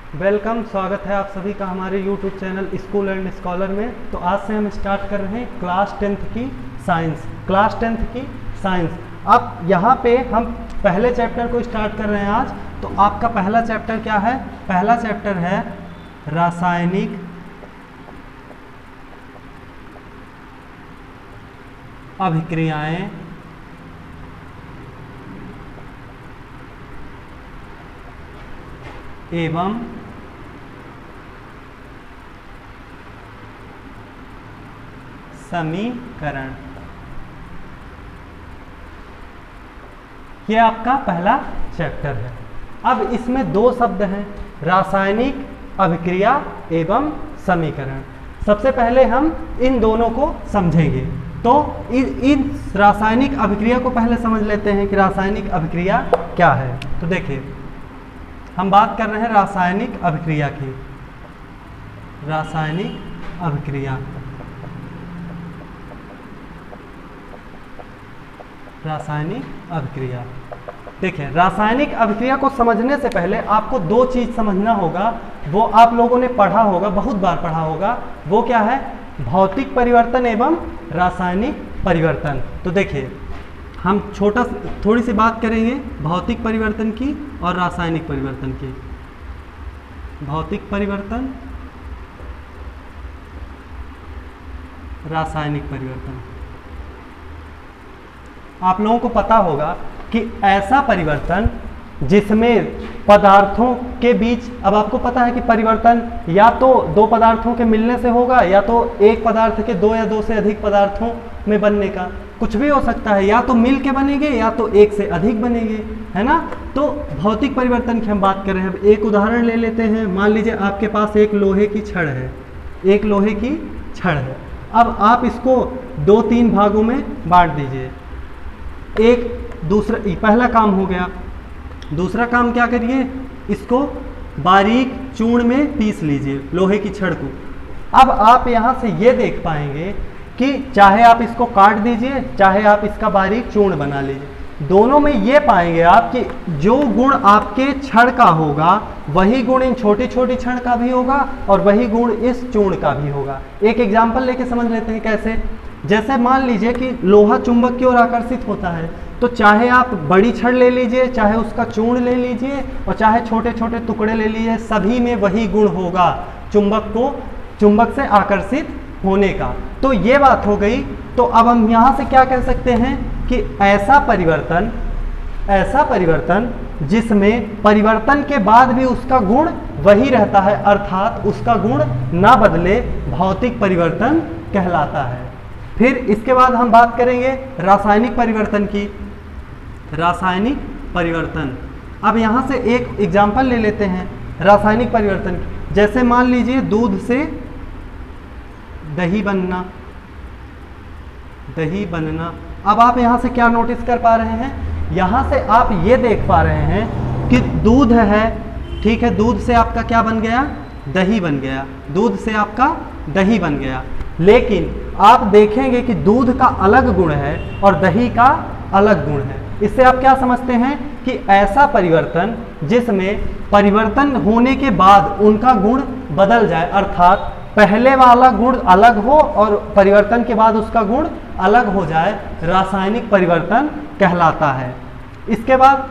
Welcome, स्वागत है आप सभी का हमारे YouTube channel school and scholar में। तो आज से हम स्टार्ट कर रहे हैं क्लास 10th की साइंस। अब यहाँ पे हम पहले चैप्टर को स्टार्ट कर रहे हैं आज। तो आपका पहला चैप्टर क्या है? पहला चैप्टर है रासायनिक अभिक्रियाएं एवं समीकरण। ये आपका पहला चैप्टर है। अब इसमें दो शब्द हैं, रासायनिक अभिक्रिया एवं समीकरण। सबसे पहले हम इन दोनों को समझेंगे। तो इन रासायनिक अभिक्रिया को पहले समझ लेते हैं कि रासायनिक अभिक्रिया क्या है। तो देखिए, हम बात कर रहे हैं रासायनिक अभिक्रिया की। रासायनिक अभिक्रिया, रासायनिक अभिक्रिया। देखिए, रासायनिक अभिक्रिया को समझने से पहले आपको दो चीज समझना होगा। वो आप लोगों ने पढ़ा होगा, बहुत बार पढ़ा होगा। वो क्या है? भौतिक परिवर्तन एवं रासायनिक परिवर्तन। तो देखिए, हम थोड़ी सी बात करेंगे भौतिक परिवर्तन की और रासायनिक परिवर्तन की। भौतिक परिवर्तन, रासायनिक परिवर्तन। आप लोगों को पता होगा कि ऐसा परिवर्तन जिसमें पदार्थों के बीच, अब आपको पता है कि परिवर्तन या तो दो पदार्थों के मिलने से होगा, या तो एक पदार्थ के दो या दो से अधिक पदार्थों में बनने का, कुछ भी हो सकता है। या तो मिल के बनेंगे या तो एक से अधिक बनेंगे, है ना। तो भौतिक परिवर्तन की हम बात कर रहे हैं। एक उदाहरण ले लेते हैं। मान लीजिए आपके पास एक लोहे की छड़ है, एक लोहे की छड़ है। अब आप इसको दो तीन भागों में बांट दीजिए। पहला काम हो गया। दूसरा काम क्या करिए? इसको बारीक चूर्ण में पीस लीजिए, लोहे की छड़ को। अब आप यहाँ से ये देख पाएंगे कि चाहे आप इसको काट दीजिए, चाहे आप इसका बारीक चूर्ण बना लीजिए, दोनों में ये पाएंगे आप कि जो गुण आपके छड़ का होगा वही गुण इन छोटी छोटी छड़ का भी होगा और वही गुण इस चूर्ण का भी होगा। एक एग्जाम्पल लेके समझ लेते हैं कैसे। जैसे मान लीजिए कि लोहा चुंबक की ओर आकर्षित होता है, तो चाहे आप बड़ी छड़ ले लीजिए, चाहे उसका चूर्ण ले लीजिए और चाहे छोटे छोटे टुकड़े ले लीजिए, सभी में वही गुण होगा चुंबक से आकर्षित होने का। तो ये बात हो गई। तो अब हम यहाँ से क्या कह सकते हैं कि ऐसा परिवर्तन जिसमें परिवर्तन के बाद भी उसका गुण वही रहता है, अर्थात उसका गुण ना बदले, भौतिक परिवर्तन कहलाता है। फिर इसके बाद हम बात करेंगे रासायनिक परिवर्तन की। रासायनिक परिवर्तन, अब यहाँ से एक एग्जाम्पल ले लेते हैं रासायनिक परिवर्तन की। जैसे मान लीजिए दूध से दही बनना। अब आप यहाँ से क्या नोटिस कर पा रहे हैं? यहाँ से आप ये देख पा रहे हैं कि दूध है, ठीक है, दूध से आपका क्या बन गया? दही बन गया। दूध से आपका दही बन गया। लेकिन आप देखेंगे कि दूध का अलग गुण है और दही का अलग गुण है। इससे आप क्या समझते हैं कि ऐसा परिवर्तन जिसमें परिवर्तन होने के बाद उनका गुण बदल जाए, अर्थात पहले वाला गुण अलग हो और परिवर्तन के बाद उसका गुण अलग हो जाए, रासायनिक परिवर्तन कहलाता है। इसके बाद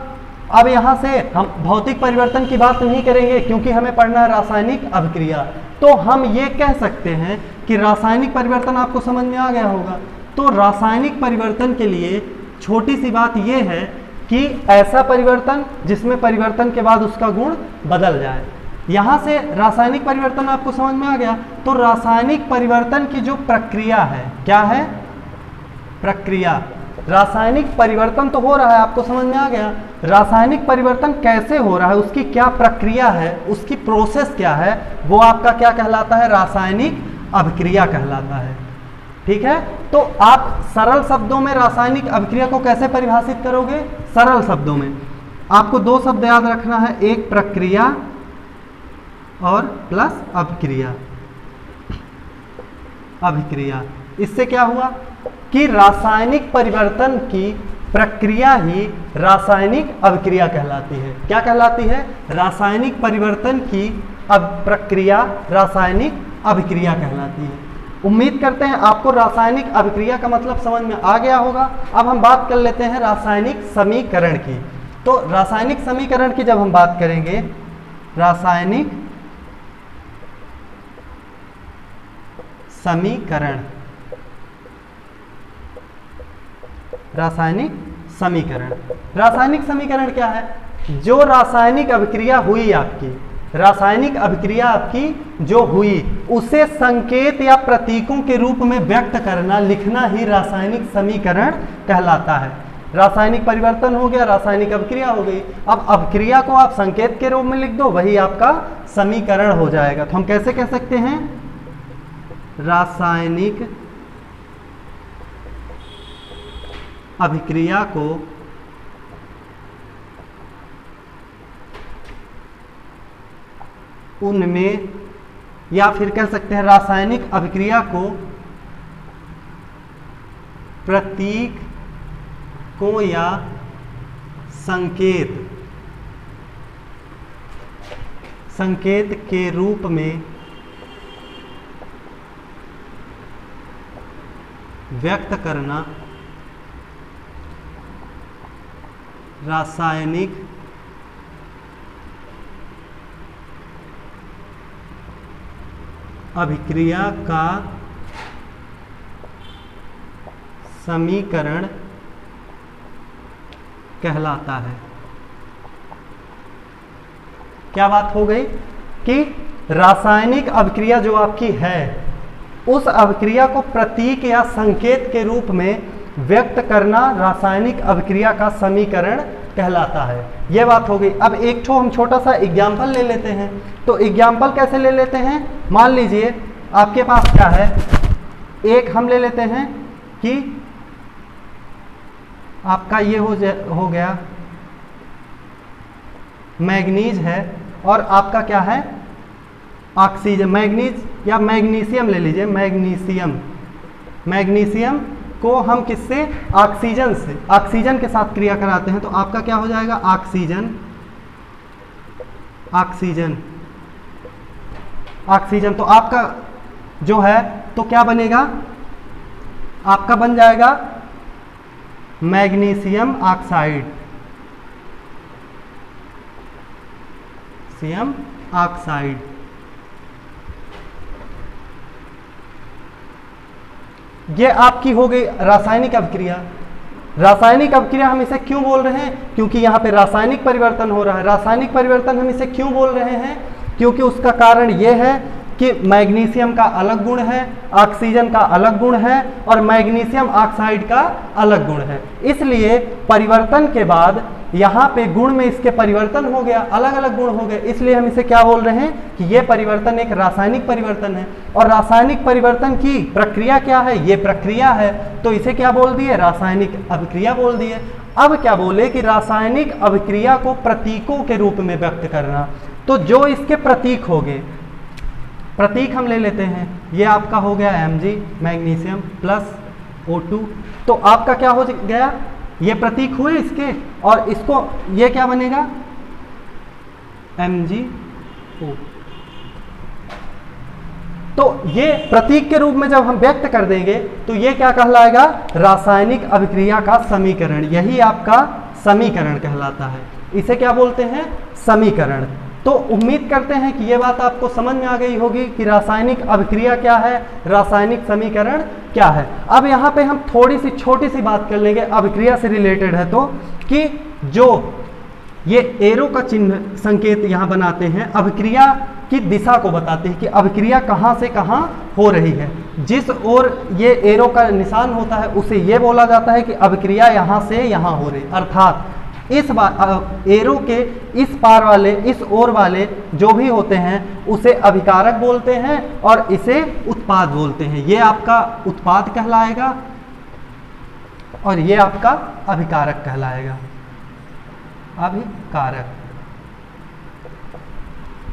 अब यहाँ से हम भौतिक परिवर्तन की बात नहीं करेंगे क्योंकि हमें पढ़ना है रासायनिक अभिक्रिया। तो हम ये कह सकते हैं कि रासायनिक परिवर्तन आपको समझ में आ गया होगा। तो रासायनिक परिवर्तन के लिए छोटी सी बात यह है कि ऐसा परिवर्तन जिसमें परिवर्तन के बाद उसका गुण बदल जाए। यहाँ से रासायनिक परिवर्तन आपको समझ में आ गया। तो रासायनिक परिवर्तन की जो प्रक्रिया है, क्या है? प्रक्रिया। रासायनिक परिवर्तन तो हो रहा है, आपको समझ में आ गया। रासायनिक परिवर्तन कैसे हो रहा है, उसकी क्या प्रक्रिया है, उसकी प्रोसेस क्या है, वो आपका क्या कहलाता है? रासायनिक अभिक्रिया कहलाता है। ठीक है। तो आप सरल शब्दों में रासायनिक अभिक्रिया को कैसे परिभाषित करोगे? सरल शब्दों में आपको दो शब्द याद रखना है, एक प्रक्रिया और प्लस अभिक्रिया। इससे क्या हुआ कि रासायनिक परिवर्तन की प्रक्रिया ही रासायनिक अभिक्रिया कहलाती है। क्या कहलाती है? रासायनिक परिवर्तन की प्रक्रिया रासायनिक अभिक्रिया कहलाती है। उम्मीद करते हैं आपको रासायनिक अभिक्रिया का मतलब समझ में आ गया होगा। अब हम बात कर लेते हैं रासायनिक समीकरण की। तो रासायनिक समीकरण की जब हम बात करेंगे, रासायनिक समीकरण, रासायनिक समीकरण, रासायनिक समीकरण क्या है? जो रासायनिक अभिक्रिया हुई आपकी, रासायनिक अभिक्रिया आपकी जो हुई, उसे संकेत या प्रतीकों के रूप में व्यक्त करना, लिखना ही रासायनिक समीकरण कहलाता है। रासायनिक परिवर्तन हो गया, रासायनिक अभिक्रिया हो गई। अब अभिक्रिया को आप संकेत के रूप में लिख दो, वही आपका समीकरण हो जाएगा। तो हम कैसे कह सकते हैं? रासायनिक अभिक्रिया को उनमें, या फिर कह सकते हैं रासायनिक अभिक्रिया को प्रतीकों या संकेत के रूप में व्यक्त करना रासायनिक अभिक्रिया का समीकरण कहलाता है। क्या बात हो गई कि रासायनिक अभिक्रिया जो आपकी है, उस अभिक्रिया को प्रतीक या संकेत के रूप में व्यक्त करना रासायनिक अभिक्रिया का समीकरण कहलाता है। यह बात हो गई। अब एक ठो हम छोटा सा एग्जाम्पल ले लेते हैं। तो एग्जाम्पल कैसे ले लेते हैं? मान लीजिए आपके पास क्या है, एक हम ले लेते हैं कि आपका ये हो गया मैग्नीज है, और आपका क्या है? ऑक्सीजन। मैग्नीज या मैग्नीशियम ले लीजिए, मैग्नीशियम। मैग्नीशियम को हम किससे? ऑक्सीजन से, ऑक्सीजन के साथ क्रिया कराते हैं। तो आपका क्या हो जाएगा? Oxygen, oxygen, oxygen. तो आपका जो है तो क्या बनेगा? आपका बन जाएगा मैग्नीशियम ऑक्साइड, मैग्नीशियम ऑक्साइड। ये आपकी हो गई रासायनिक अभिक्रिया। रासायनिक अभिक्रिया हम इसे क्यों बोल रहे हैं? क्योंकि यहाँ पे रासायनिक परिवर्तन हो रहा है। रासायनिक परिवर्तन हम इसे क्यों बोल रहे हैं? क्योंकि उसका कारण ये है कि मैग्नीशियम का अलग गुण है, ऑक्सीजन का अलग गुण है, और मैग्नीशियम ऑक्साइड का अलग गुण है। इसलिए परिवर्तन के बाद यहाँ पे गुण में इसके परिवर्तन हो गया, अलग अलग गुण हो गए। इसलिए हम इसे क्या बोल रहे हैं कि ये परिवर्तन एक रासायनिक परिवर्तन है। और रासायनिक परिवर्तन की प्रक्रिया क्या है? ये प्रक्रिया है। तो इसे क्या बोल दिए? रासायनिक अभिक्रिया बोल दिए। अब क्या बोले कि रासायनिक अभिक्रिया को प्रतीकों के रूप में व्यक्त करना। तो जो इसके प्रतीक हो गए, प्रतीक हम ले लेते हैं। ये आपका हो गया Mg, मैग्नीशियम प्लस O2। तो आपका क्या हो गया? ये प्रतीक हुए इसके, और इसको ये क्या बनेगा? MgO। तो ये प्रतीक के रूप में जब हम व्यक्त कर देंगे तो ये क्या कहलाएगा? रासायनिक अभिक्रिया का समीकरण। यही आपका समीकरण कहलाता है। इसे क्या बोलते हैं? समीकरण। तो उम्मीद करते हैं कि ये बात आपको समझ में आ गई होगी कि रासायनिक अभिक्रिया क्या है, रासायनिक समीकरण क्या है। अब यहाँ पे हम थोड़ी सी छोटी सी बात कर लेंगे, अभिक्रिया से रिलेटेड है, तो कि जो ये एरो का चिन्ह संकेत यहाँ बनाते हैं, अभिक्रिया की दिशा को बताते हैं कि अभिक्रिया कहाँ से कहाँ हो रही है। जिस ओर ये एरो का निशान होता है उसे ये बोला जाता है कि अभिक्रिया यहाँ से यहाँ हो रही। अर्थात इस एरो के इस पार वाले, इस ओर वाले जो भी होते हैं उसे अभिकारक बोलते हैं, और इसे उत्पाद बोलते हैं। ये आपका उत्पाद कहलाएगा और ये आपका अभिकारक कहलाएगा। अभिकारक।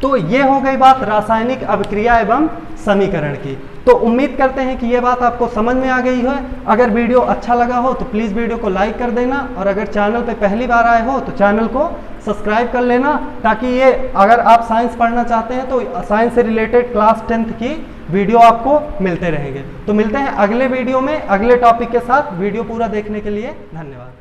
तो ये हो गई बात रासायनिक अभिक्रिया एवं समीकरण की। तो उम्मीद करते हैं कि ये बात आपको समझ में आ गई है। अगर वीडियो अच्छा लगा हो तो प्लीज़ वीडियो को लाइक कर देना, और अगर चैनल पे पहली बार आए हो तो चैनल को सब्सक्राइब कर लेना, ताकि ये अगर आप साइंस पढ़ना चाहते हैं तो साइंस से रिलेटेड क्लास 10th की वीडियो आपको मिलते रहेंगे। तो मिलते हैं अगले वीडियो में अगले टॉपिक के साथ। वीडियो पूरा देखने के लिए धन्यवाद।